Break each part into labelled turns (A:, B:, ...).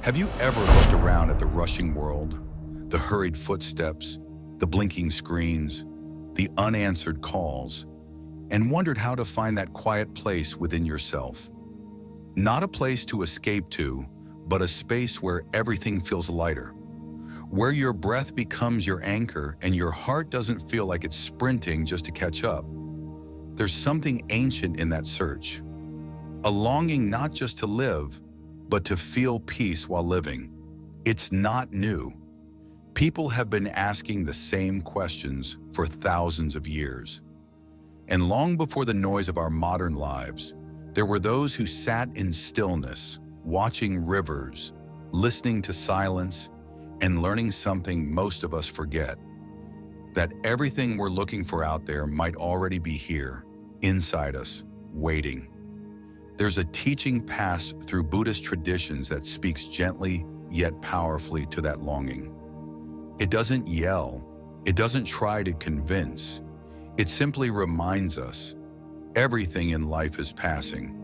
A: Have you ever looked around at the rushing world, the hurried footsteps, the blinking screens, the unanswered calls, and wondered how to find that quiet place within yourself? Not a place to escape to, but a space where everything feels lighter, where your breath becomes your anchor and your heart doesn't feel like it's sprinting just to catch up. There's something ancient in that search, a longing not just to live, but to feel peace while living. It's not new. People have been asking the same questions for thousands of years. And long before the noise of our modern lives, there were those who sat in stillness, watching rivers, listening to silence, and learning something most of us forget: that everything we're looking for out there might already be here, inside us, waiting. There's a teaching passed through Buddhist traditions that speaks gently yet powerfully to that longing. It doesn't yell, it doesn't try to convince, it simply reminds us everything in life is passing.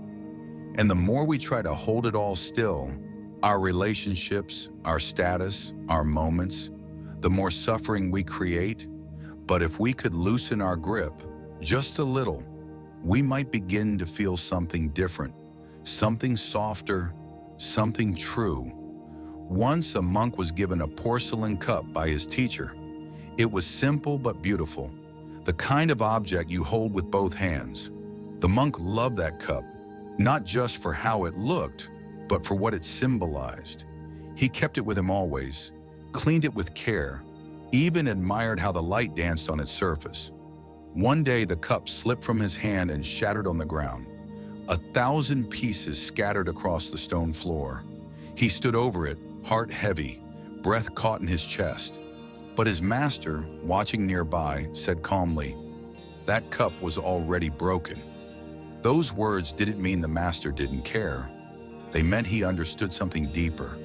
A: And the more we try to hold it all still, our relationships, our status, our moments, the more suffering we create. But if we could loosen our grip just a little, we might begin to feel something different, something softer, something true. Once a monk was given a porcelain cup by his teacher. It was simple but beautiful, the kind of object you hold with both hands. The monk loved that cup, not just for how it looked, but for what it symbolized. He kept it with him always, cleaned it with care, even admired how the light danced on its surface. One day, the cup slipped from his hand and shattered on the ground. 1,000 pieces scattered across the stone floor. He stood over it, heart heavy, breath caught in his chest. But his master, watching nearby, said calmly, "That cup was already broken." Those words didn't mean the master didn't care. They meant he understood something deeper,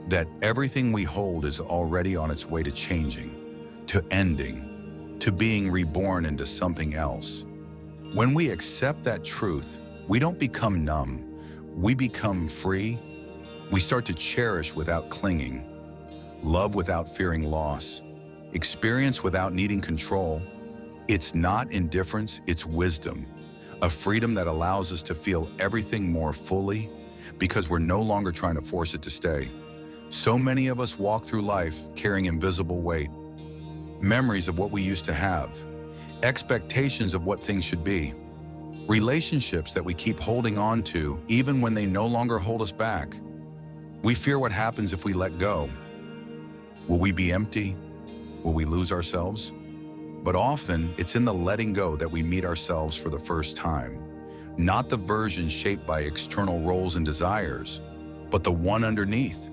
A: that everything we hold is already on its way to changing, to ending, to being reborn into something else. When we accept that truth, we don't become numb, we become free. We start to cherish without clinging, love without fearing loss, experience without needing control. It's not indifference, it's wisdom, a freedom that allows us to feel everything more fully because we're no longer trying to force it to stay. So many of us walk through life carrying invisible weight, memories of what we used to have, expectations of what things should be, relationships that we keep holding on to even when they no longer hold us back. We fear what happens if we let go. Will we be empty? Will we lose ourselves? But often, it's in the letting go that we meet ourselves for the first time. Not the version shaped by external roles and desires, but the one underneath,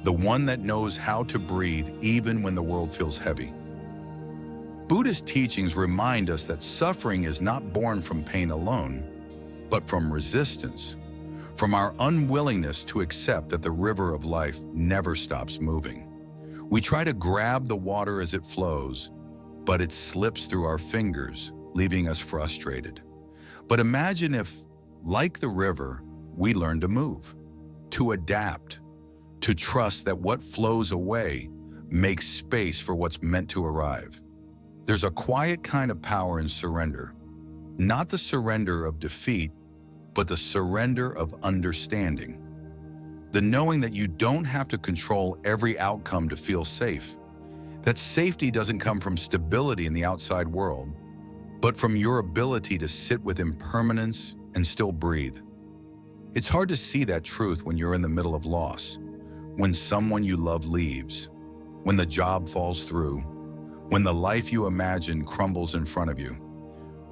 A: the one that knows how to breathe even when the world feels heavy. Buddhist teachings remind us that suffering is not born from pain alone, but from resistance, from our unwillingness to accept that the river of life never stops moving. We try to grab the water as it flows, but it slips through our fingers, leaving us frustrated. But imagine if, like the river, we learn to move, to adapt, to trust that what flows away makes space for what's meant to arrive. There's a quiet kind of power in surrender, not the surrender of defeat, but the surrender of understanding. The knowing that you don't have to control every outcome to feel safe. That safety doesn't come from stability in the outside world, but from your ability to sit with impermanence and still breathe. It's hard to see that truth when you're in the middle of loss, when someone you love leaves, when the job falls through, when the life you imagine crumbles in front of you.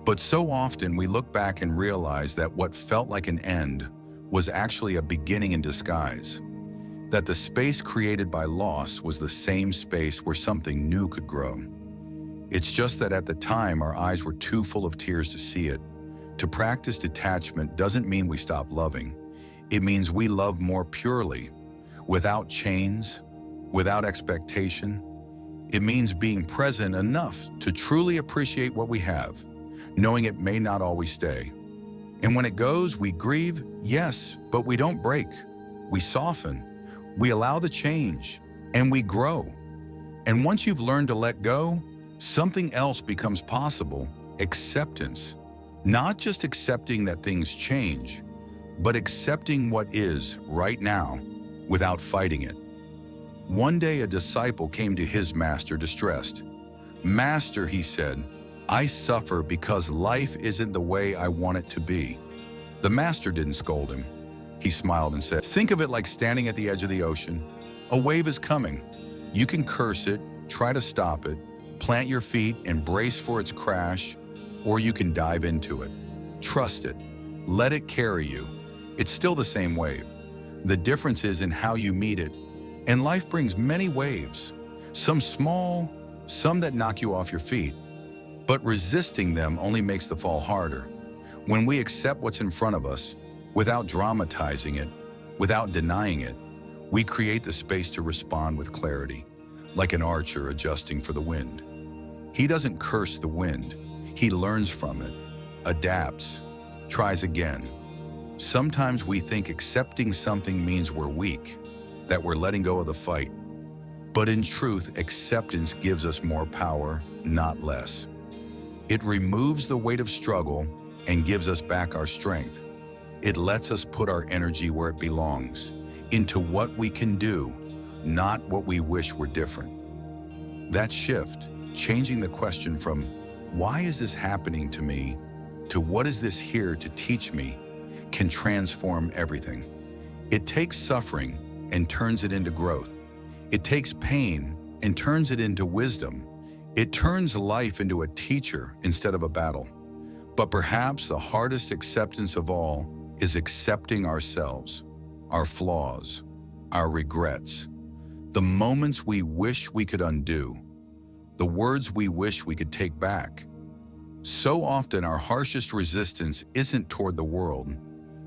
A: But so often we look back and realize that what felt like an end was actually a beginning in disguise. That the space created by loss was the same space where something new could grow. It's just that at the time our eyes were too full of tears to see it. To practice detachment doesn't mean we stop loving. It means we love more purely, without chains, without expectation. It means being present enough to truly appreciate what we have, knowing it may not always stay. And when it goes, we grieve, yes, but we don't break. We soften. We allow the change, and we grow. And once you've learned to let go, something else becomes possible: acceptance. Not just accepting that things change, but accepting what is right now without fighting it. One day a disciple came to his master distressed. "Master," he said, "I suffer because life isn't the way I want it to be." The master didn't scold him. He smiled and said, "Think of it like standing at the edge of the ocean. A wave is coming. You can curse it, try to stop it, plant your feet and brace for its crash, or you can dive into it. Trust it. Let it carry you. It's still the same wave. The difference is in how you meet it. And life brings many waves, some small, some that knock you off your feet. But resisting them only makes the fall harder. When we accept what's in front of us, without dramatizing it, without denying it, we create the space to respond with clarity, like an archer adjusting for the wind. He doesn't curse the wind. He learns from it, adapts, tries again. Sometimes we think accepting something means we're weak, that we're letting go of the fight. But in truth, acceptance gives us more power, not less. It removes the weight of struggle and gives us back our strength. It lets us put our energy where it belongs, into what we can do, not what we wish were different. That shift, changing the question from, "Why is this happening to me?" to "What is this here to teach me?" can transform everything. It takes suffering and turns it into growth. It takes pain and turns it into wisdom. It turns life into a teacher instead of a battle. But perhaps the hardest acceptance of all is accepting ourselves, our flaws, our regrets, the moments we wish we could undo, the words we wish we could take back. So often our harshest resistance isn't toward the world,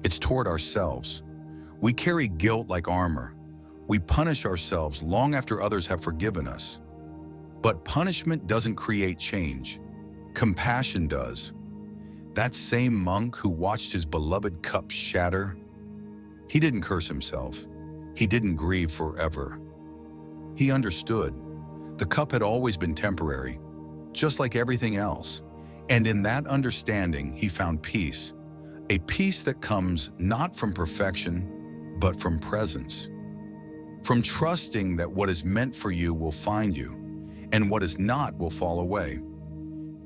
A: it's toward ourselves. We carry guilt like armor. We punish ourselves long after others have forgiven us. But punishment doesn't create change. Compassion does. That same monk who watched his beloved cup shatter, he didn't curse himself. He didn't grieve forever. He understood. The cup had always been temporary, just like everything else. And in that understanding, he found peace. A peace that comes not from perfection, but from presence. From trusting that what is meant for you will find you, and what is not will fall away.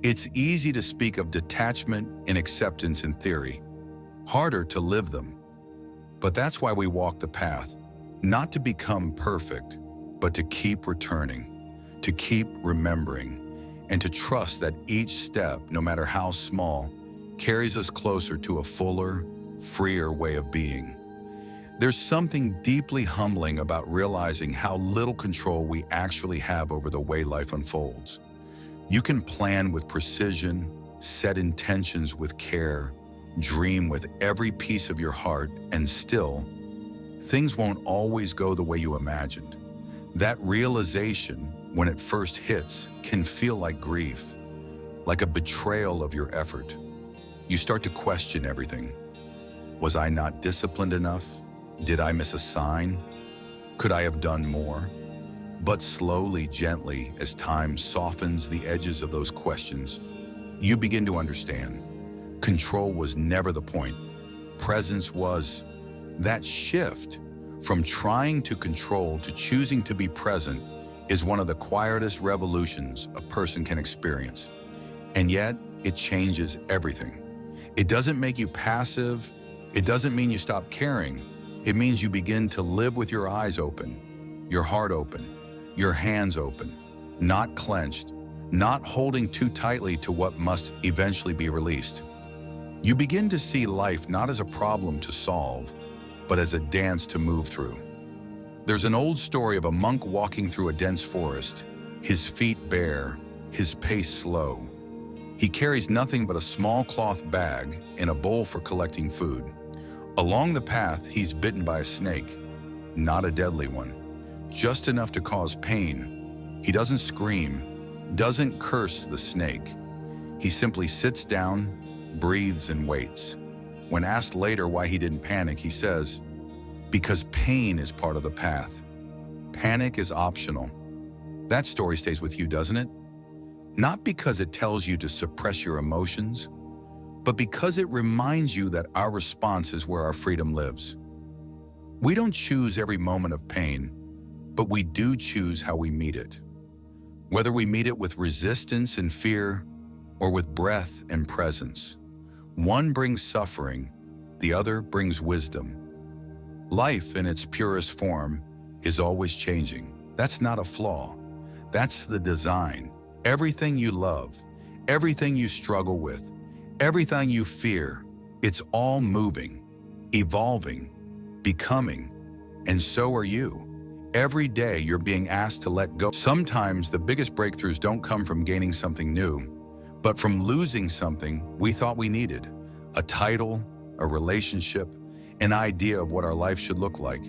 A: It's easy to speak of detachment and acceptance in theory, harder to live them. But that's why we walk the path, not to become perfect, but to keep returning, to keep remembering, and to trust that each step, no matter how small, carries us closer to a fuller, freer way of being. There's something deeply humbling about realizing how little control we actually have over the way life unfolds. You can plan with precision, set intentions with care, dream with every piece of your heart, and still, things won't always go the way you imagined. That realization, when it first hits, can feel like grief, like a betrayal of your effort. You start to question everything. Was I not disciplined enough? Did I miss a sign? Could I have done more? But slowly, gently, as time softens the edges of those questions, you begin to understand. Control was never the point. Presence was. That shift from trying to control to choosing to be present is one of the quietest revolutions a person can experience. And yet, it changes everything. It doesn't make you passive. It doesn't mean you stop caring. It means you begin to live with your eyes open, your heart open, your hands open, not clenched, not holding too tightly to what must eventually be released. You begin to see life not as a problem to solve, but as a dance to move through. There's an old story of a monk walking through a dense forest, his feet bare, his pace slow. He carries nothing but a small cloth bag and a bowl for collecting food. Along the path, he's bitten by a snake, not a deadly one, just enough to cause pain. He doesn't scream, doesn't curse the snake. He simply sits down, breathes, and waits. When asked later why he didn't panic, he says, Because pain is part of the path. Panic is optional. That story stays with you, doesn't it? Not because it tells you to suppress your emotions, but because it reminds you that our response is where our freedom lives. We don't choose every moment of pain, but we do choose how we meet it. Whether we meet it with resistance and fear, or with breath and presence. One brings suffering, the other brings wisdom. Life in its purest form is always changing. That's not a flaw. That's the design. Everything you love, everything you struggle with, everything you fear, it's all moving, evolving, becoming, and so are you. Every day you're being asked to let go. Sometimes the biggest breakthroughs don't come from gaining something new, but from losing something we thought we needed. A title, a relationship, an idea of what our life should look like.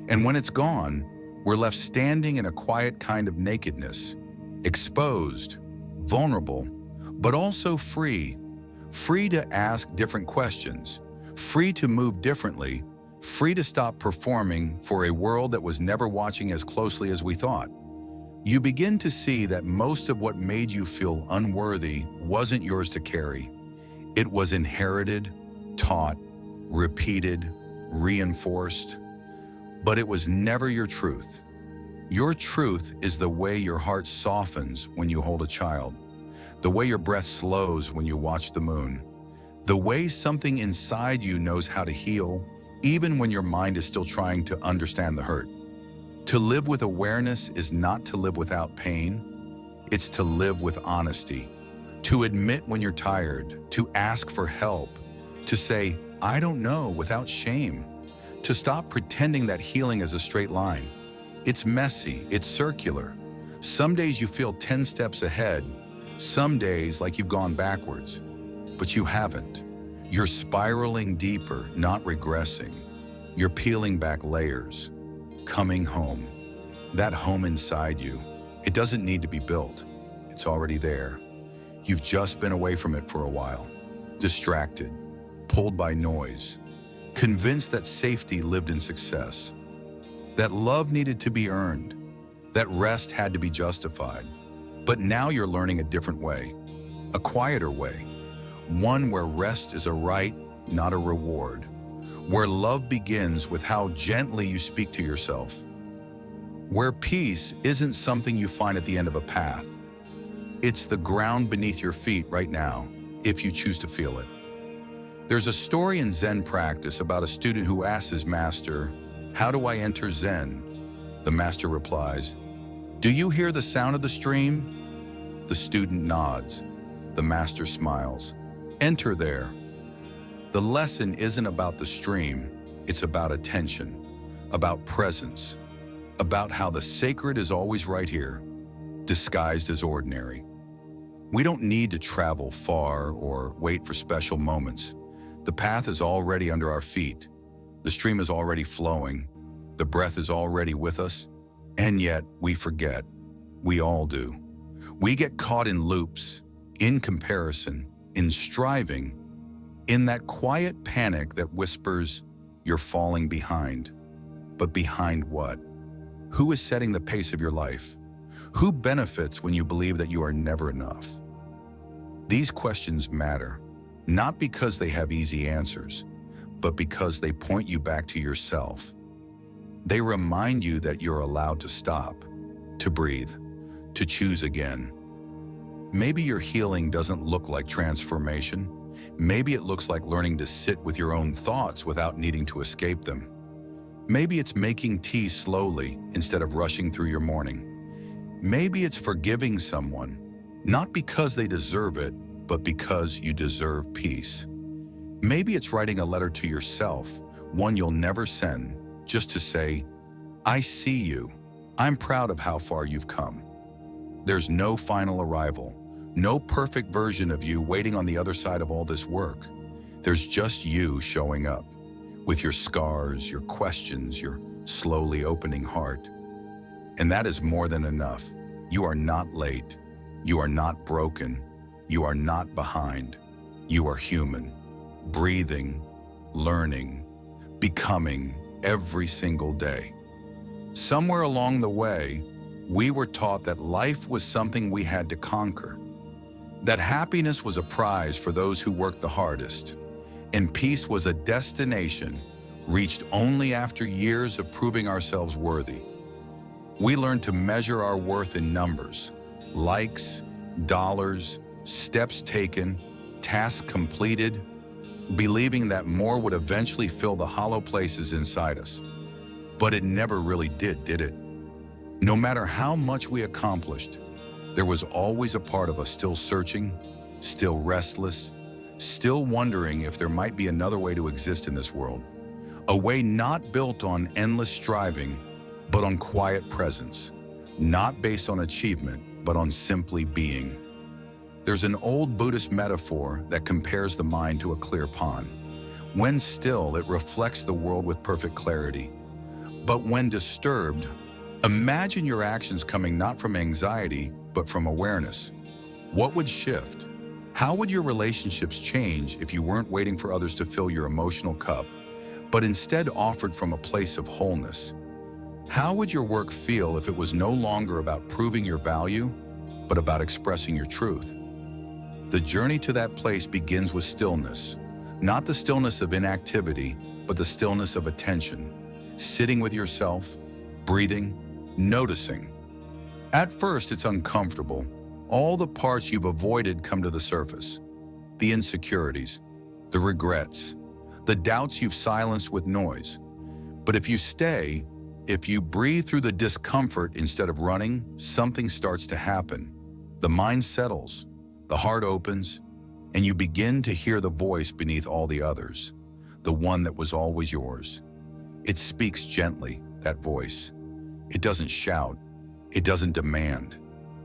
A: And when it's gone, we're left standing in a quiet kind of nakedness, exposed, vulnerable, but also free. Free to ask different questions, free to move differently, free to stop performing for a world that was never watching as closely as we thought. You begin to see that most of what made you feel unworthy wasn't yours to carry. It was inherited, taught, repeated, reinforced, but it was never your truth. Your truth is the way your heart softens when you hold a child, the way your breath slows when you watch the moon, the way something inside you knows how to heal, even when your mind is still trying to understand the hurt. To live with awareness is not to live without pain, it's to live with honesty, to admit when you're tired, to ask for help, to say, I don't know, without shame, to stop pretending that healing is a straight line. It's messy, it's circular. Some days you feel 10 steps ahead, some days like you've gone backwards, but you haven't. You're spiraling deeper, not regressing. You're peeling back layers. Coming home. That home inside you. It doesn't need to be built. It's already there. You've just been away from it for a while. Distracted, pulled by noise, convinced that safety lived in success, that love needed to be earned, that rest had to be justified. But now you're learning a different way, a quieter way, one where rest is a right, not a reward, where love begins with how gently you speak to yourself, where peace isn't something you find at the end of a path. It's the ground beneath your feet right now, if you choose to feel it. There's a story in Zen practice about a student who asks his master, "How do I enter Zen?" The master replies, "Do you hear the sound of the stream?" The student nods. The master smiles. "Enter there." The lesson isn't about the stream, it's about attention, about presence, about how the sacred is always right here, disguised as ordinary. We don't need to travel far or wait for special moments. The path is already under our feet. The stream is already flowing. The breath is already with us. And yet we forget. We all do. We get caught in loops, in comparison, in striving, in that quiet panic that whispers, you're falling behind. But behind what? Who is setting the pace of your life? Who benefits when you believe that you are never enough? These questions matter, not because they have easy answers, but because they point you back to yourself. They remind you that you're allowed to stop, to breathe, to choose again. Maybe your healing doesn't look like transformation. Maybe it looks like learning to sit with your own thoughts without needing to escape them. Maybe it's making tea slowly instead of rushing through your morning. Maybe it's forgiving someone, not because they deserve it, but because you deserve peace. Maybe it's writing a letter to yourself, one you'll never send, just to say, I see you. I'm proud of how far you've come. There's no final arrival, no perfect version of you waiting on the other side of all this work. There's just you showing up, with your scars, your questions, your slowly opening heart. And that is more than enough. You are not late. You are not broken. You are not behind. You are human, breathing, learning, becoming, every single day. Somewhere along the way, we were taught that life was something we had to conquer, that happiness was a prize for those who worked the hardest, and peace was a destination reached only after years of proving ourselves worthy. We learned to measure our worth in numbers, likes, dollars, steps taken, tasks completed, believing that more would eventually fill the hollow places inside us. But it never really did it? No matter how much we accomplished, there was always a part of us still searching, still restless, still wondering if there might be another way to exist in this world. A way not built on endless striving, but on quiet presence, not based on achievement, but on simply being. There's an old Buddhist metaphor that compares the mind to a clear pond. When still, it reflects the world with perfect clarity. But when disturbed, imagine your actions coming not from anxiety, but from awareness. What would shift? How would your relationships change if you weren't waiting for others to fill your emotional cup, but instead offered from a place of wholeness? How would your work feel if it was no longer about proving your value, but about expressing your truth? The journey to that place begins with stillness, not the stillness of inactivity, but the stillness of attention, sitting with yourself, breathing, noticing. At first, it's uncomfortable. All the parts you've avoided come to the surface. The insecurities, the regrets, the doubts you've silenced with noise. But if you stay, if you breathe through the discomfort instead of running, something starts to happen. The mind settles, the heart opens, and you begin to hear the voice beneath all the others, the one that was always yours. It speaks gently, that voice. It doesn't shout. It doesn't demand.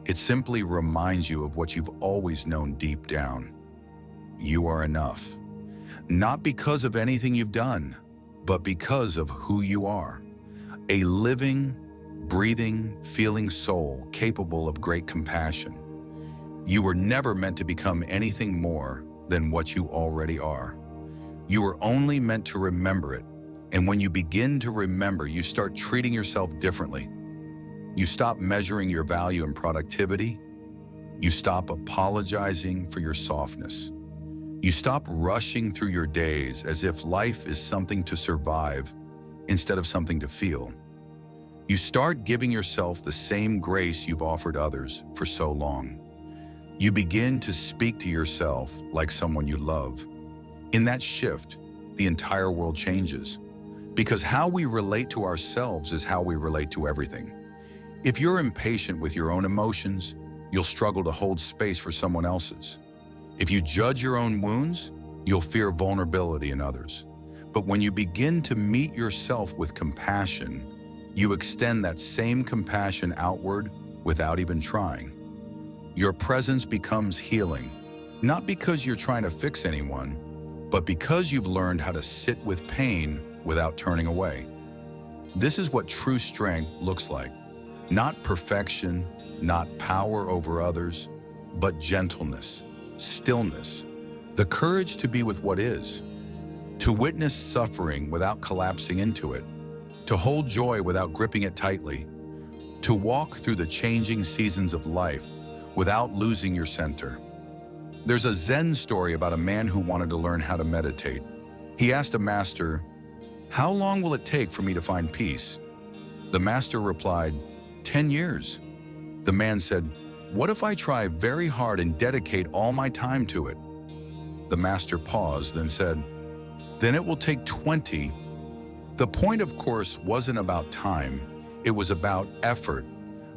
A: It simply reminds you of what you've always known deep down. You are enough. Not because of anything you've done, but because of who you are. A living, breathing, feeling soul capable of great compassion. You were never meant to become anything more than what you already are. You were only meant to remember it. And when you begin to remember, you start treating yourself differently. You stop measuring your value in productivity. You stop apologizing for your softness. You stop rushing through your days as if life is something to survive instead of something to feel. You start giving yourself the same grace you've offered others for so long. You begin to speak to yourself like someone you love. In that shift, the entire world changes. Because how we relate to ourselves is how we relate to everything. If you're impatient with your own emotions, you'll struggle to hold space for someone else's. If you judge your own wounds, you'll fear vulnerability in others. But when you begin to meet yourself with compassion, you extend that same compassion outward without even trying. Your presence becomes healing, not because you're trying to fix anyone, but because you've learned how to sit with pain without turning away. This is what true strength looks like. Not perfection, not power over others, but gentleness, stillness, the courage to be with what is, to witness suffering without collapsing into it, to hold joy without gripping it tightly, to walk through the changing seasons of life without losing your center. There's a Zen story about a man who wanted to learn how to meditate. He asked a master, "How long will it take for me to find peace?" The master replied, 10 years. The man said, "What if I try very hard and dedicate all my time to it?" The master paused, then said, "Then it will take 20. The point, of course, wasn't about time. It was about effort,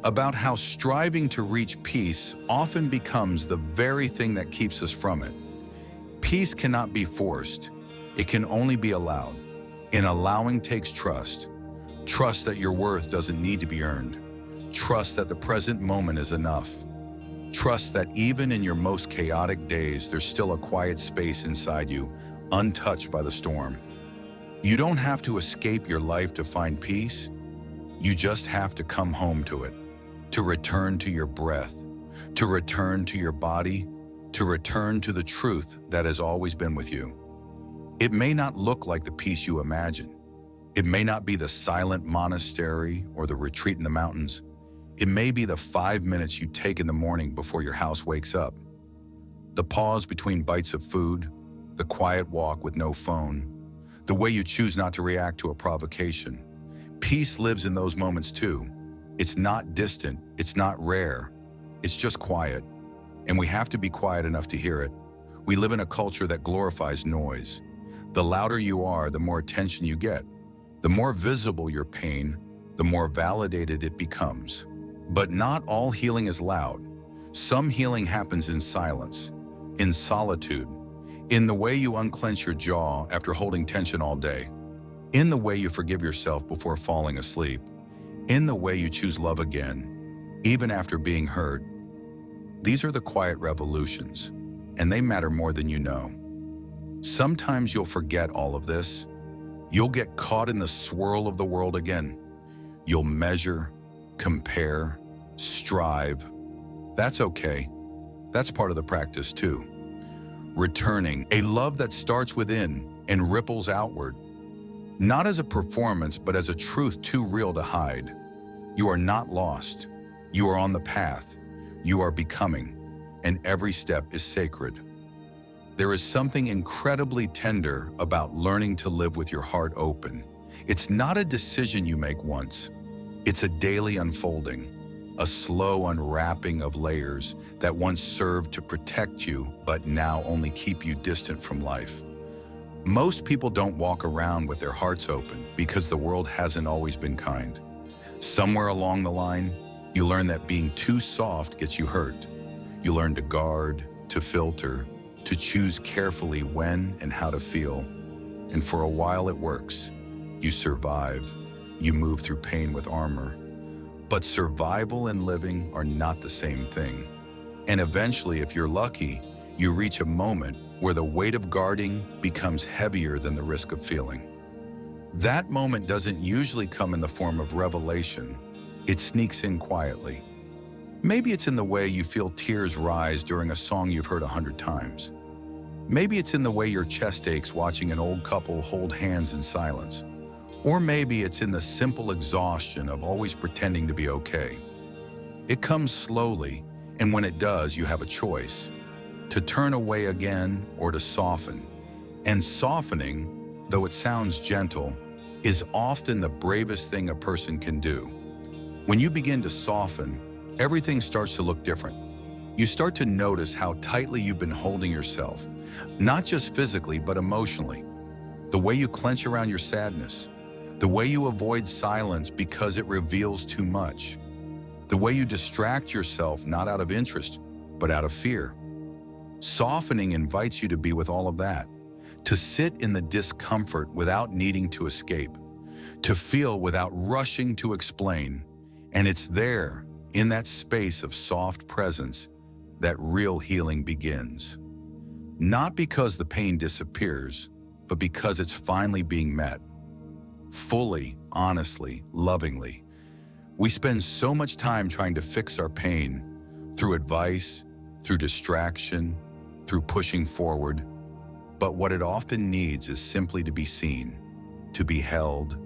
A: about how striving to reach peace often becomes the very thing that keeps us from it. Peace cannot be forced. It can only be allowed. And allowing takes trust. Trust that your worth doesn't need to be earned. Trust that the present moment is enough. Trust that even in your most chaotic days, there's still a quiet space inside you, untouched by the storm. You don't have to escape your life to find peace. You just have to come home to it, to return to your breath, to return to your body, to return to the truth that has always been with you. It may not look like the peace you imagine. It may not be the silent monastery or the retreat in the mountains. It may be the 5 minutes you take in the morning before your house wakes up. The pause between bites of food, the quiet walk with no phone, the way you choose not to react to a provocation. Peace lives in those moments too. It's not distant, it's not rare, it's just quiet. And we have to be quiet enough to hear it. We live in a culture that glorifies noise. The louder you are, the more attention you get. The more visible your pain, the more validated it becomes. But not all healing is loud. Some healing happens in silence, in solitude, in the way you unclench your jaw after holding tension all day, in the way you forgive yourself before falling asleep, in the way you choose love again, even after being hurt. These are the quiet revolutions, and they matter more than you know. Sometimes you'll forget all of this. You'll get caught in the swirl of the world again. You'll measure, compare, strive. That's okay. That's part of the practice too. Returning, a love that starts within and ripples outward. Not as a performance, but as a truth too real to hide. You are not lost. You are on the path. You are becoming, and every step is sacred. There is something incredibly tender about learning to live with your heart open. It's not a decision you make once. It's a daily unfolding, a slow unwrapping of layers that once served to protect you, but now only keep you distant from life. Most people don't walk around with their hearts open because the world hasn't always been kind. Somewhere along the line, you learn that being too soft gets you hurt. You learn to guard, to filter, to choose carefully when and how to feel. And for a while it works. You survive. You move through pain with armor. But survival and living are not the same thing. And eventually, if you're lucky, you reach a moment where the weight of guarding becomes heavier than the risk of feeling. That moment doesn't usually come in the form of revelation. It sneaks in quietly. Maybe it's in the way you feel tears rise during a song you've heard 100 times. Maybe it's in the way your chest aches watching an old couple hold hands in silence. Or maybe it's in the simple exhaustion of always pretending to be okay. It comes slowly, and when it does, you have a choice: to turn away again or to soften. And softening, though it sounds gentle, is often the bravest thing a person can do. When you begin to soften, everything starts to look different. You start to notice how tightly you've been holding yourself, not just physically, but emotionally. The way you clench around your sadness, the way you avoid silence because it reveals too much, the way you distract yourself not out of interest, but out of fear. Softening invites you to be with all of that, to sit in the discomfort without needing to escape, to feel without rushing to explain. And it's there, in that space of soft presence, that real healing begins. Not because the pain disappears, but because it's finally being met. Fully, honestly, lovingly. We spend so much time trying to fix our pain, through advice, through distraction, through pushing forward. But what it often needs is simply to be seen, to be held,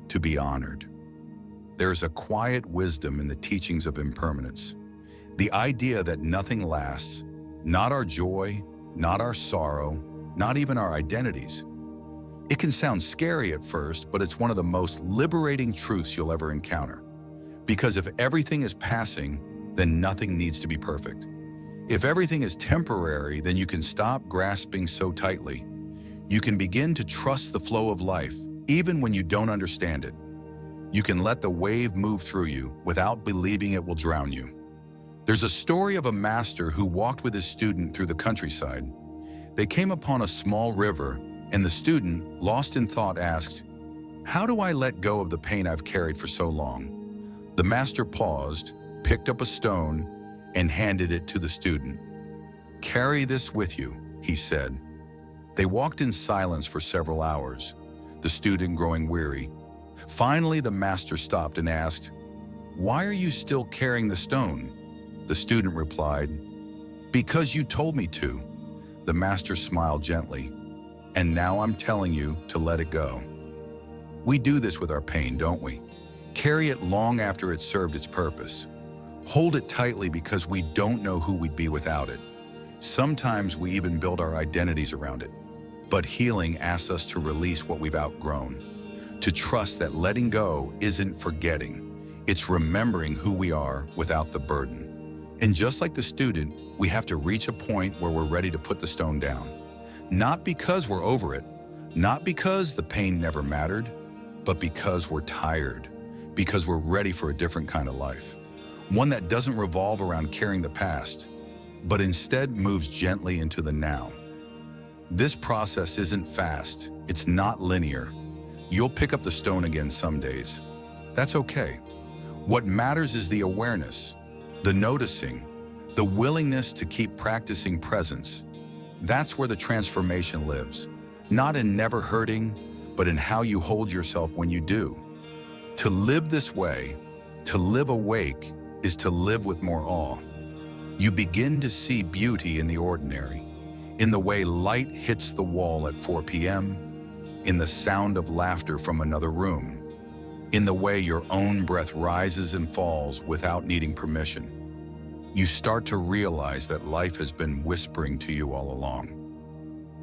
A: to be honored. There's a quiet wisdom in the teachings of impermanence. The idea that nothing lasts, not our joy, not our sorrow, not even our identities. It can sound scary at first, but it's one of the most liberating truths you'll ever encounter. Because if everything is passing, then nothing needs to be perfect. If everything is temporary, then you can stop grasping so tightly. You can begin to trust the flow of life, even when you don't understand it. You can let the wave move through you without believing it will drown you. There's a story of a master who walked with his student through the countryside. They came upon a small river, and the student, lost in thought, asked, "How do I let go of the pain I've carried for so long?" The master paused, picked up a stone, and handed it to the student. "Carry this with you," he said. They walked in silence for several hours, the student growing weary. Finally, the master stopped and asked, "Why are you still carrying the stone?" The student replied, "Because you told me to." The master smiled gently, "And now I'm telling you to let it go." We do this with our pain, don't we? Carry it long after it's served its purpose. Hold it tightly because we don't know who we'd be without it. Sometimes we even build our identities around it. But healing asks us to release what we've outgrown, to trust that letting go isn't forgetting, it's remembering who we are without the burden. And just like the student, we have to reach a point where we're ready to put the stone down. Not because we're over it, not because the pain never mattered, but because we're tired, because we're ready for a different kind of life. One that doesn't revolve around carrying the past, but instead moves gently into the now. This process isn't fast, it's not linear. You'll pick up the stone again some days. That's okay. What matters is the awareness, the noticing, the willingness to keep practicing presence. That's where the transformation lives, not in never hurting, but in how you hold yourself when you do. To live this way, to live awake, is to live with more awe. You begin to see beauty in the ordinary, in the way light hits the wall at 4 p.m., in the sound of laughter from another room, in the way your own breath rises and falls without needing permission. You start to realize that life has been whispering to you all along.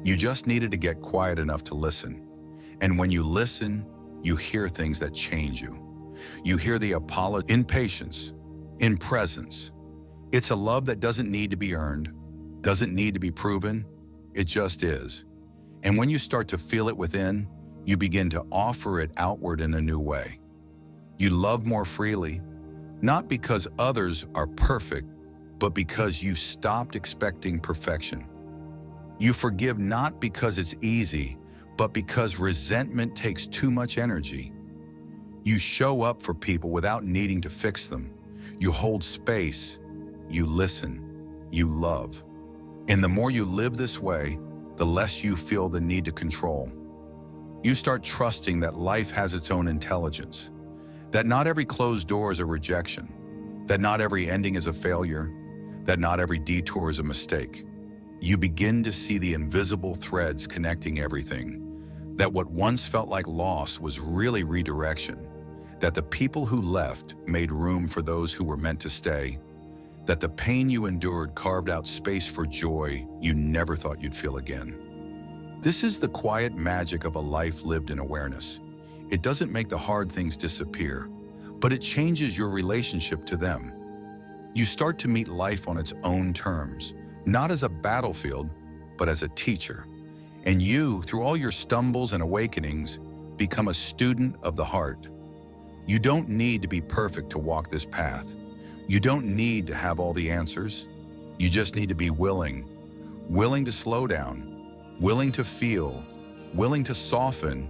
A: You just needed to get quiet enough to listen. And when you listen, you hear things that change you. You hear the apology in patience, in presence. It's a love that doesn't need to be earned, doesn't need to be proven, it just is. And when you start to feel it within, you begin to offer it outward in a new way. You love more freely, not because others are perfect, but because you stopped expecting perfection. You forgive not because it's easy, but because resentment takes too much energy. You show up for people without needing to fix them. You hold space, you listen, you love. And the more you live this way, the less you feel the need to control. You start trusting that life has its own intelligence, that not every closed door is a rejection, that not every ending is a failure, that not every detour is a mistake. You begin to see the invisible threads connecting everything, that what once felt like loss was really redirection, that the people who left made room for those who were meant to stay, that the pain you endured carved out space for joy you never thought you'd feel again. This is the quiet magic of a life lived in awareness. It doesn't make the hard things disappear, but it changes your relationship to them. You start to meet life on its own terms, not as a battlefield, but as a teacher. And you, through all your stumbles and awakenings, become a student of the heart. You don't need to be perfect to walk this path. You don't need to have all the answers. You just need to be willing to slow down, willing to feel, willing to soften,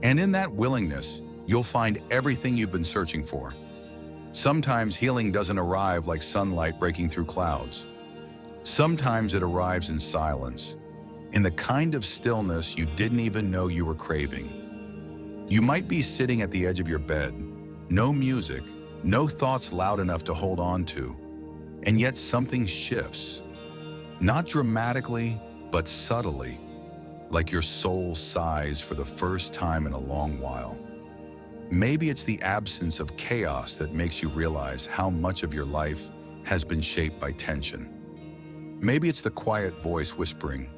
A: and in that willingness, you'll find everything you've been searching for. Sometimes healing doesn't arrive like sunlight breaking through clouds. Sometimes it arrives in silence, in the kind of stillness you didn't even know you were craving. You might be sitting at the edge of your bed, no music, no thoughts loud enough to hold on to, and yet something shifts. Not dramatically, but subtly, like your soul sighs for the first time in a long while. Maybe it's the absence of chaos that makes you realize how much of your life has been shaped by tension. Maybe it's the quiet voice whispering,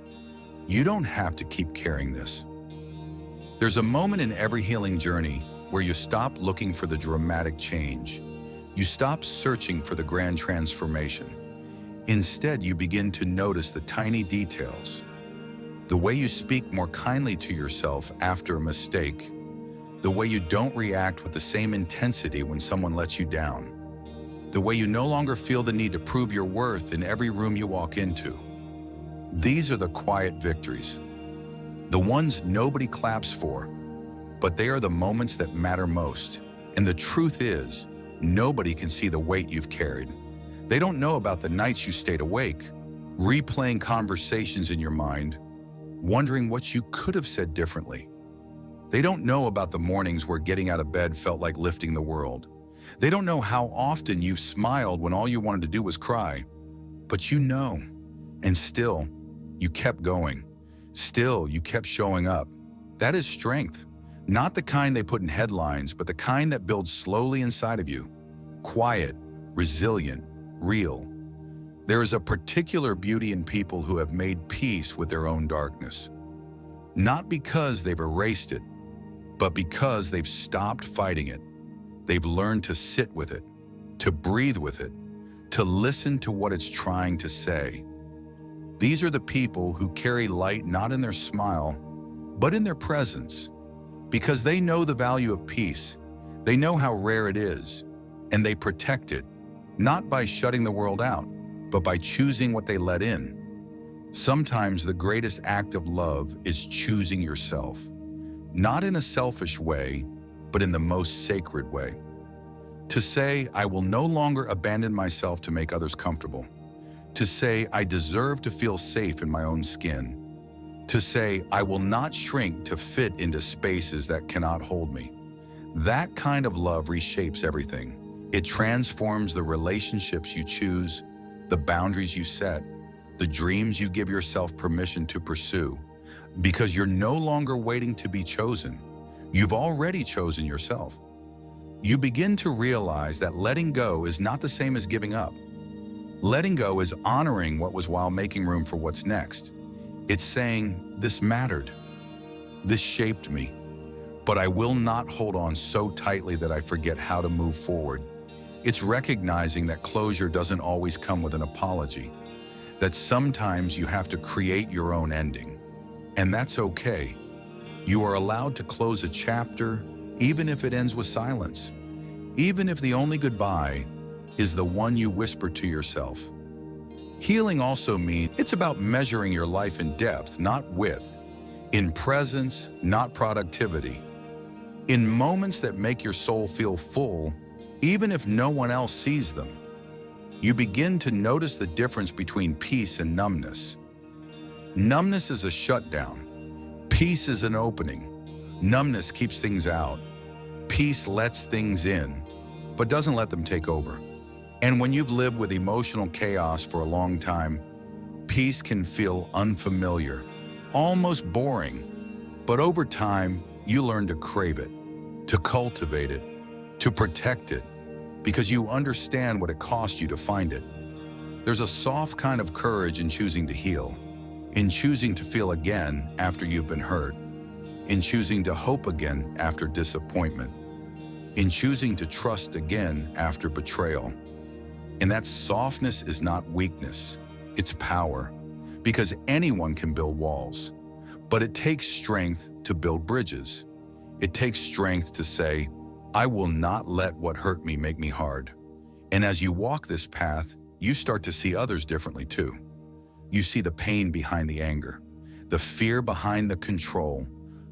A: "You don't have to keep carrying this." There's a moment in every healing journey where you stop looking for the dramatic change. You stop searching for the grand transformation. Instead, you begin to notice the tiny details. The way you speak more kindly to yourself after a mistake. The way you don't react with the same intensity when someone lets you down. The way you no longer feel the need to prove your worth in every room you walk into. These are the quiet victories. The ones nobody claps for, but they are the moments that matter most. And the truth is, nobody can see the weight you've carried. They don't know about the nights you stayed awake, replaying conversations in your mind, wondering what you could have said differently. They don't know about the mornings where getting out of bed felt like lifting the world. They don't know how often you've smiled when all you wanted to do was cry. But you know, and still, you kept going. Still, you kept showing up. That is strength. Not the kind they put in headlines, but the kind that builds slowly inside of you. Quiet, resilient, real. There is a particular beauty in people who have made peace with their own darkness. Not because they've erased it, but because they've stopped fighting it. They've learned to sit with it, to breathe with it, to listen to what it's trying to say. These are the people who carry light not in their smile, but in their presence, because they know the value of peace. They know how rare it is, and they protect it, not by shutting the world out, but by choosing what they let in. Sometimes the greatest act of love is choosing yourself, not in a selfish way, but in the most sacred way. To say, I will no longer abandon myself to make others comfortable. To say, I deserve to feel safe in my own skin. To say, I will not shrink to fit into spaces that cannot hold me. That kind of love reshapes everything. It transforms the relationships you choose, the boundaries you set, the dreams you give yourself permission to pursue, because you're no longer waiting to be chosen. You've already chosen yourself. You begin to realize that letting go is not the same as giving up. Letting go is honoring what was while making room for what's next. It's saying, this mattered. This shaped me. But I will not hold on so tightly that I forget how to move forward. It's recognizing that closure doesn't always come with an apology, that sometimes you have to create your own ending. And that's okay. You are allowed to close a chapter, even if it ends with silence, even if the only goodbye is the one you whisper to yourself. Healing also means it's about measuring your life in depth, not width, in presence, not productivity, in moments that make your soul feel full, even if no one else sees them. You begin to notice the difference between peace and numbness. Numbness is a shutdown. Peace is an opening. Numbness keeps things out. Peace lets things in, but doesn't let them take over. And when you've lived with emotional chaos for a long time, peace can feel unfamiliar, almost boring. But over time, you learn to crave it, to cultivate it, to protect it, because you understand what it cost you to find it. There's a soft kind of courage in choosing to heal, in choosing to feel again after you've been hurt, in choosing to hope again after disappointment, in choosing to trust again after betrayal. And that softness is not weakness, it's power, because anyone can build walls. But it takes strength to build bridges. It takes strength to say, I will not let what hurt me make me hard. And as you walk this path, you start to see others differently too. You see the pain behind the anger, the fear behind the control,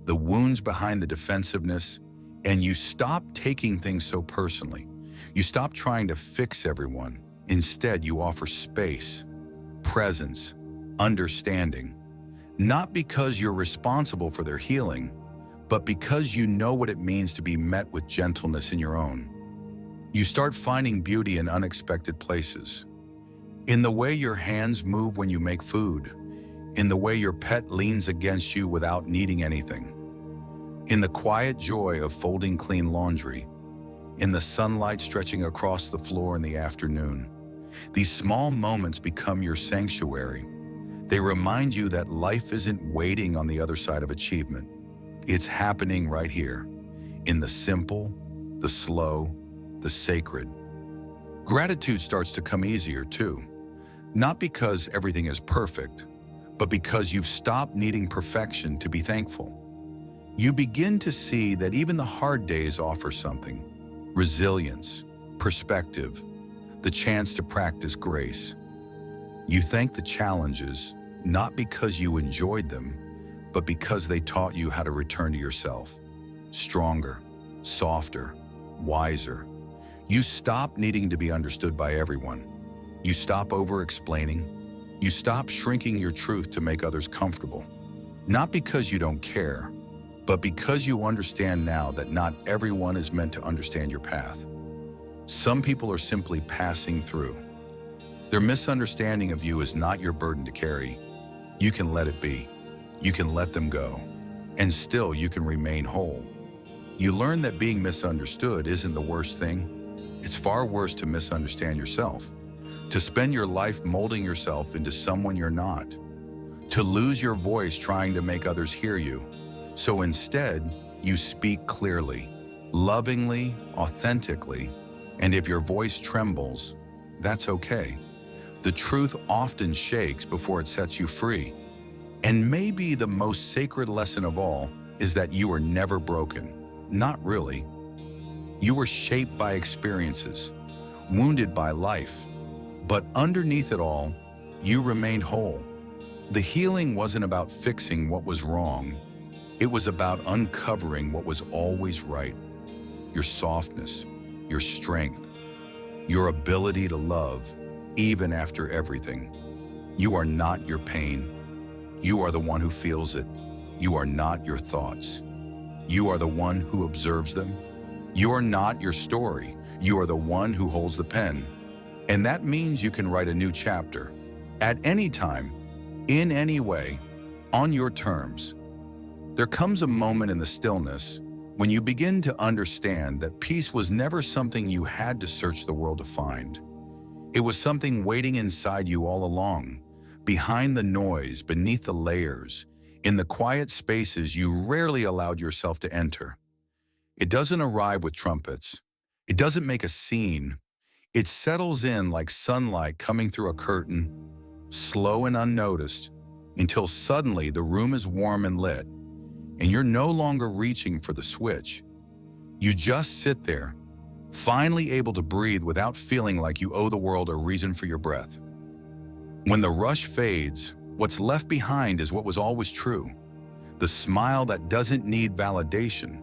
A: the wounds behind the defensiveness, and you stop taking things so personally. You stop trying to fix everyone. Instead, you offer space, presence, understanding, not because you're responsible for their healing, but because you know what it means to be met with gentleness in your own. You start finding beauty in unexpected places, in the way your hands move when you make food, in the way your pet leans against you without needing anything, in the quiet joy of folding clean laundry, in the sunlight stretching across the floor in the afternoon. These small moments become your sanctuary. They remind you that life isn't waiting on the other side of achievement. It's happening right here, in the simple, the slow, the sacred. Gratitude starts to come easier too, not because everything is perfect, but because you've stopped needing perfection to be thankful. You begin to see that even the hard days offer something: resilience, perspective, the chance to practice grace. You thank the challenges, not because you enjoyed them, but because they taught you how to return to yourself, stronger, softer, wiser. You stop needing to be understood by everyone. You stop over-explaining. You stop shrinking your truth to make others comfortable. Not because you don't care, but because you understand now that not everyone is meant to understand your path. Some people are simply passing through. Their misunderstanding of you is not your burden to carry. You can let it be. You can let them go. And still you can remain whole. You learn that being misunderstood isn't the worst thing. It's far worse to misunderstand yourself, to spend your life molding yourself into someone you're not, to lose your voice trying to make others hear you. So instead, you speak clearly, lovingly, authentically, and if your voice trembles, that's okay. The truth often shakes before it sets you free. And maybe the most sacred lesson of all is that you are never broken. Not really. You were shaped by experiences, wounded by life, but underneath it all, you remained whole. The healing wasn't about fixing what was wrong. It was about uncovering what was always right. Your softness, your strength, your ability to love, even after everything. You are not your pain. You are the one who feels it. You are not your thoughts. You are the one who observes them. You are not your story. You are the one who holds the pen. And that means you can write a new chapter, at any time, in any way, on your terms. There comes a moment in the stillness when you begin to understand that peace was never something you had to search the world to find. It was something waiting inside you all along, behind the noise, beneath the layers, in the quiet spaces you rarely allowed yourself to enter. It doesn't arrive with trumpets. It doesn't make a scene. It settles in like sunlight coming through a curtain, slow and unnoticed, until suddenly the room is warm and lit, and you're no longer reaching for the switch. You just sit there, finally able to breathe without feeling like you owe the world a reason for your breath. When the rush fades, what's left behind is what was always true. The smile that doesn't need validation,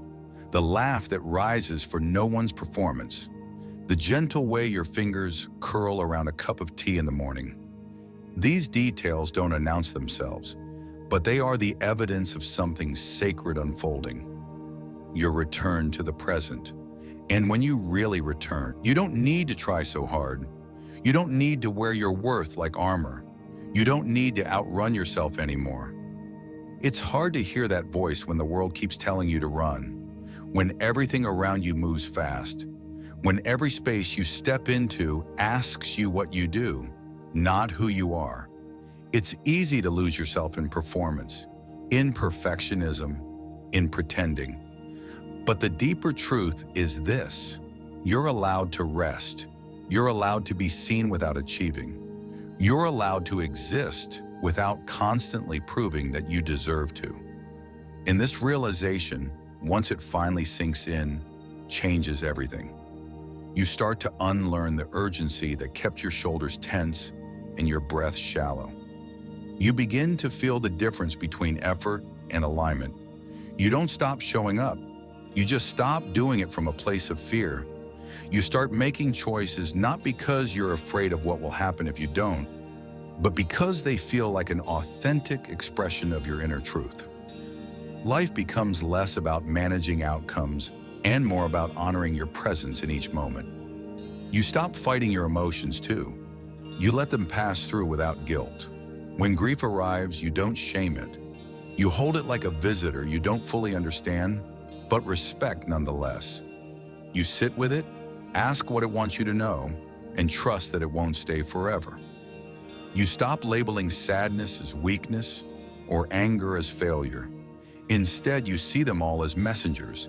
A: the laugh that rises for no one's performance, the gentle way your fingers curl around a cup of tea in the morning. These details don't announce themselves, but they are the evidence of something sacred unfolding. Your return to the present. And when you really return, you don't need to try so hard. You don't need to wear your worth like armor. You don't need to outrun yourself anymore. It's hard to hear that voice when the world keeps telling you to run, when everything around you moves fast, when every space you step into asks you what you do, not who you are. It's easy to lose yourself in performance, in perfectionism, in pretending. But the deeper truth is this: you're allowed to rest. You're allowed to be seen without achieving. You're allowed to exist without constantly proving that you deserve to. And this realization, once it finally sinks in, changes everything. You start to unlearn the urgency that kept your shoulders tense and your breath shallow. You begin to feel the difference between effort and alignment. You don't stop showing up. You just stop doing it from a place of fear. You start making choices not because you're afraid of what will happen if you don't, but because they feel like an authentic expression of your inner truth. Life becomes less about managing outcomes and more about honoring your presence in each moment. You stop fighting your emotions too. You let them pass through without guilt. When grief arrives, you don't shame it. You hold it like a visitor you don't fully understand, but respect nonetheless. You sit with it, ask what it wants you to know, and trust that it won't stay forever. You stop labeling sadness as weakness or anger as failure. Instead, you see them all as messengers,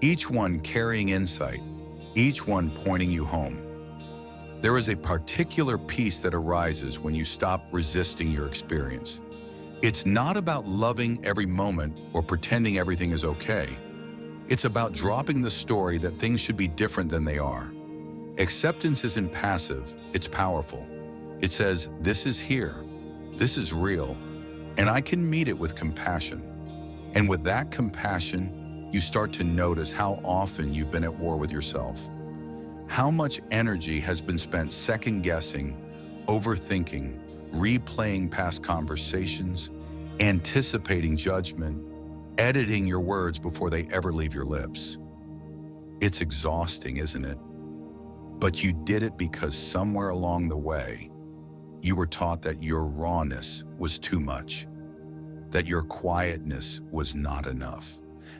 A: each one carrying insight, each one pointing you home. There is a particular peace that arises when you stop resisting your experience. It's not about loving every moment or pretending everything is okay. It's about dropping the story that things should be different than they are. Acceptance isn't passive, it's powerful. It says, this is here, this is real, and I can meet it with compassion. And with that compassion, you start to notice how often you've been at war with yourself. How much energy has been spent second-guessing, overthinking, replaying past conversations, anticipating judgment, editing your words before they ever leave your lips. It's exhausting, isn't it? But you did it because somewhere along the way, you were taught that your rawness was too much, that your quietness was not enough,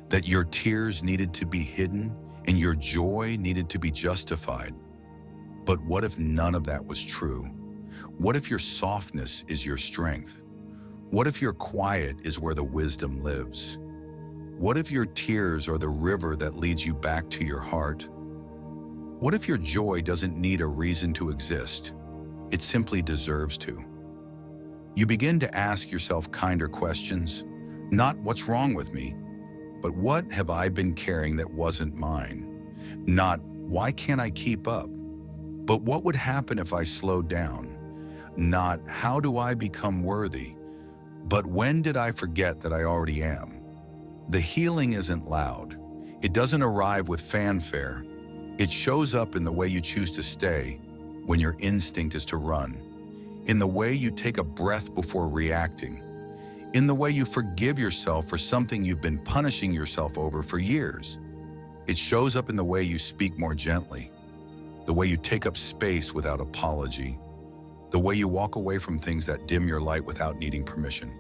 A: that your tears needed to be hidden and your joy needed to be justified. But what if none of that was true? What if your softness is your strength? What if your quiet is where the wisdom lives? What if your tears are the river that leads you back to your heart? What if your joy doesn't need a reason to exist? It simply deserves to. You begin to ask yourself kinder questions, not what's wrong with me, but what have I been carrying that wasn't mine? Not why can't I keep up, but what would happen if I slowed down? Not how do I become worthy, but when did I forget that I already am? The healing isn't loud. It doesn't arrive with fanfare. It shows up in the way you choose to stay when your instinct is to run, in the way you take a breath before reacting, in the way you forgive yourself for something you've been punishing yourself over for years. It shows up in the way you speak more gently, the way you take up space without apology, the way you walk away from things that dim your light without needing permission.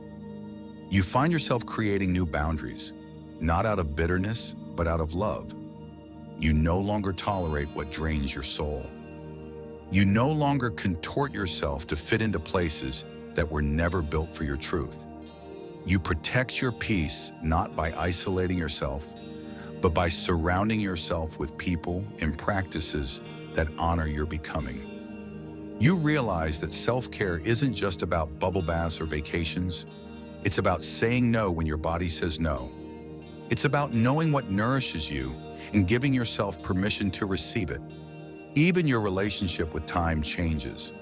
A: You find yourself creating new boundaries, not out of bitterness, but out of love. You no longer tolerate what drains your soul. You no longer contort yourself to fit into places that were never built for your truth. You protect your peace not by isolating yourself, but by surrounding yourself with people and practices that honor your becoming. You realize that self-care isn't just about bubble baths or vacations. It's about saying no when your body says no. It's about knowing what nourishes you and giving yourself permission to receive it. Even your relationship with time changes.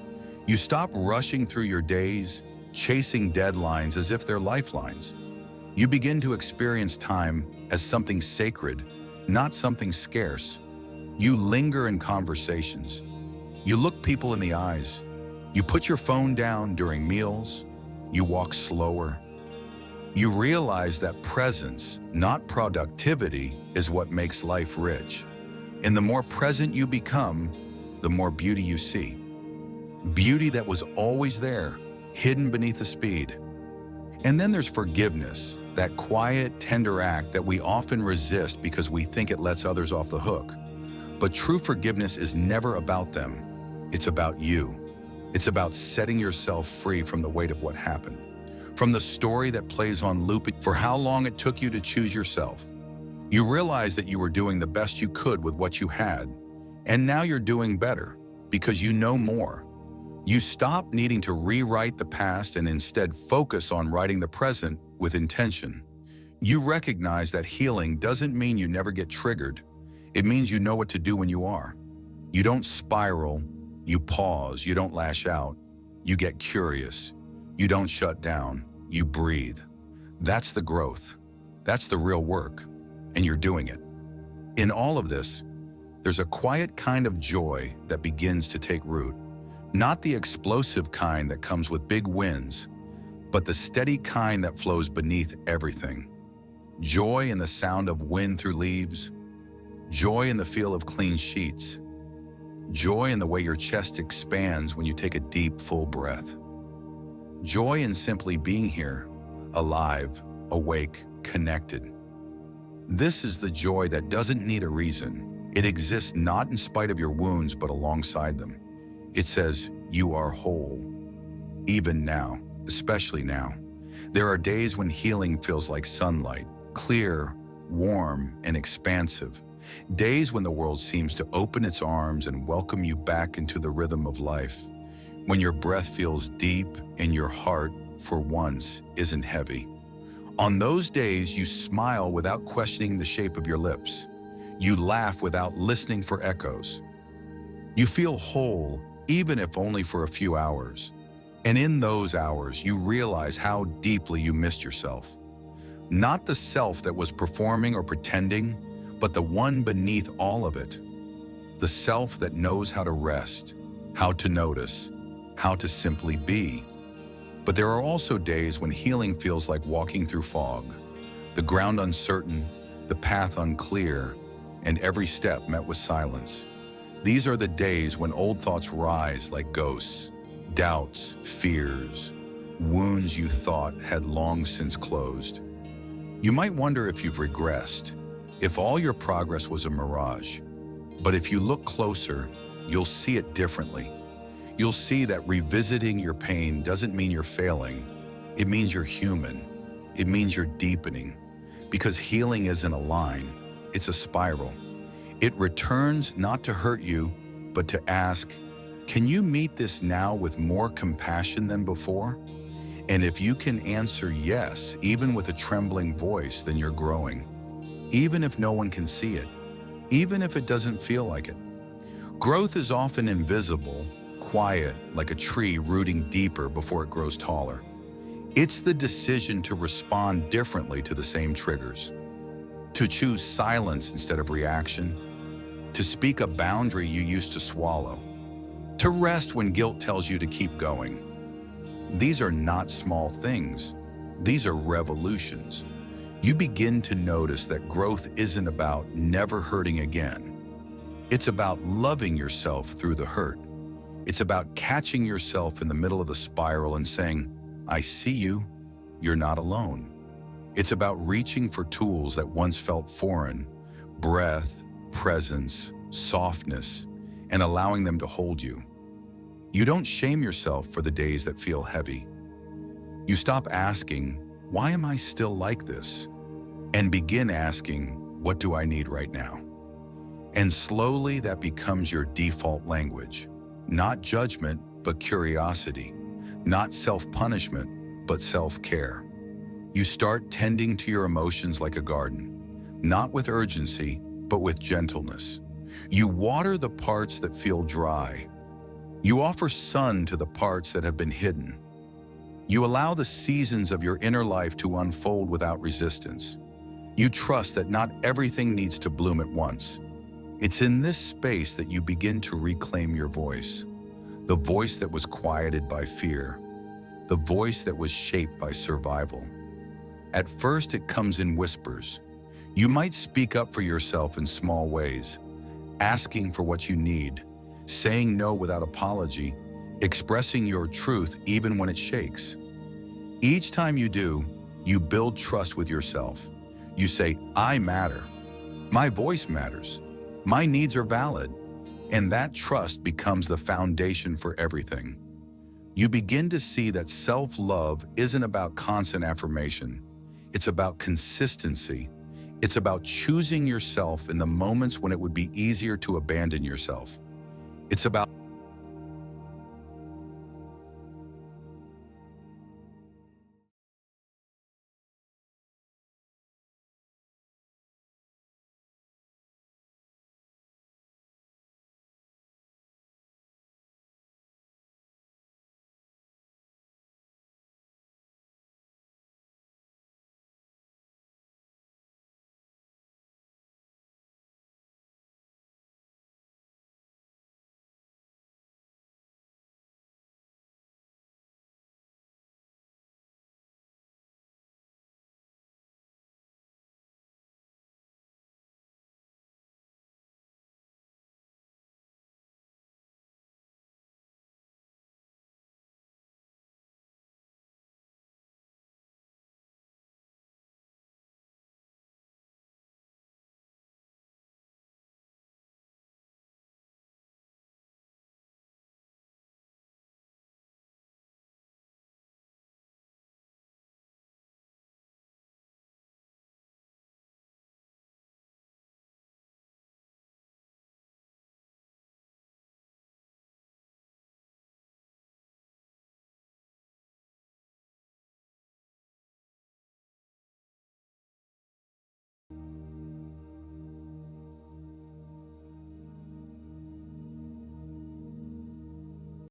A: You stop rushing through your days, chasing deadlines as if they're lifelines. You begin to experience time as something sacred, not something scarce. You linger in conversations. You look people in the eyes. You put your phone down during meals. You walk slower. You realize that presence, not productivity, is what makes life rich. And the more present you become, the more beauty you see. Beauty that was always there, hidden beneath the speed. And then there's forgiveness, that quiet, tender act that we often resist because we think it lets others off the hook. But true forgiveness is never about them. It's about you. It's about setting yourself free from the weight of what happened, from the story that plays on loop for how long it took you to choose yourself. You realize that you were doing the best you could with what you had, and now you're doing better because you know more. You stop needing to rewrite the past and instead focus on writing the present with intention. You recognize that healing doesn't mean you never get triggered. It means you know what to do when you are. You don't spiral, you pause, you don't lash out, you get curious. You don't shut down, you breathe. That's the growth. That's the real work. And you're doing it. In all of this, there's a quiet kind of joy that begins to take root. Not the explosive kind that comes with big wins, but the steady kind that flows beneath everything. Joy in the sound of wind through leaves. Joy in the feel of clean sheets. Joy in the way your chest expands when you take a deep, full breath. Joy in simply being here, alive, awake, connected. This is the joy that doesn't need a reason. It exists not in spite of your wounds, but alongside them. It says, you are whole. Even now, especially now. There are days when healing feels like sunlight, clear, warm, and expansive. Days when the world seems to open its arms and welcome you back into the rhythm of life. When your breath feels deep and your heart, for once, isn't heavy. On those days, you smile without questioning the shape of your lips. You laugh without listening for echoes. You feel whole, even if only for a few hours. And in those hours, you realize how deeply you missed yourself. Not the self that was performing or pretending, but the one beneath all of it. The self that knows how to rest, how to notice, how to simply be. But there are also days when healing feels like walking through fog, the ground uncertain, the path unclear, and every step met with silence. These are the days when old thoughts rise like ghosts, doubts, fears, wounds you thought had long since closed. You might wonder if you've regressed, if all your progress was a mirage. But if you look closer, you'll see it differently. You'll see that revisiting your pain doesn't mean you're failing. It means you're human. It means you're deepening. Because healing isn't a line, it's a spiral. It returns not to hurt you, but to ask, can you meet this now with more compassion than before? And if you can answer yes, even with a trembling voice, then you're growing. Even if no one can see it, even if it doesn't feel like it. Growth is often invisible, quiet, like a tree rooting deeper before it grows taller. It's the decision to respond differently to the same triggers, to choose silence instead of reaction, to speak a boundary you used to swallow, to rest when guilt tells you to keep going. These are not small things. These are revolutions. You begin to notice that growth isn't about never hurting again. It's about loving yourself through the hurt. It's about catching yourself in the middle of the spiral and saying, I see you, you're not alone. It's about reaching for tools that once felt foreign, breath, presence, softness, and allowing them to hold you. You don't shame yourself for the days that feel heavy. You stop asking, why am I still like this? And begin asking, what do I need right now? And slowly that becomes your default language. Not judgment, but curiosity. Not self-punishment, but self-care. You start tending to your emotions like a garden, not with urgency, but with gentleness. You water the parts that feel dry. You offer sun to the parts that have been hidden. You allow the seasons of your inner life to unfold without resistance. You trust that not everything needs to bloom at once. It's in this space that you begin to reclaim your voice, the voice that was quieted by fear, the voice that was shaped by survival. At first, it comes in whispers. You might speak up for yourself in small ways, asking for what you need, saying no without apology, expressing your truth even when it shakes. Each time you do, you build trust with yourself. You say, I matter. My voice matters. My needs are valid. And that trust becomes the foundation for everything. You begin to see that self-love isn't about constant affirmation. It's about consistency. It's about choosing yourself in the moments when it would be easier to abandon yourself. It's about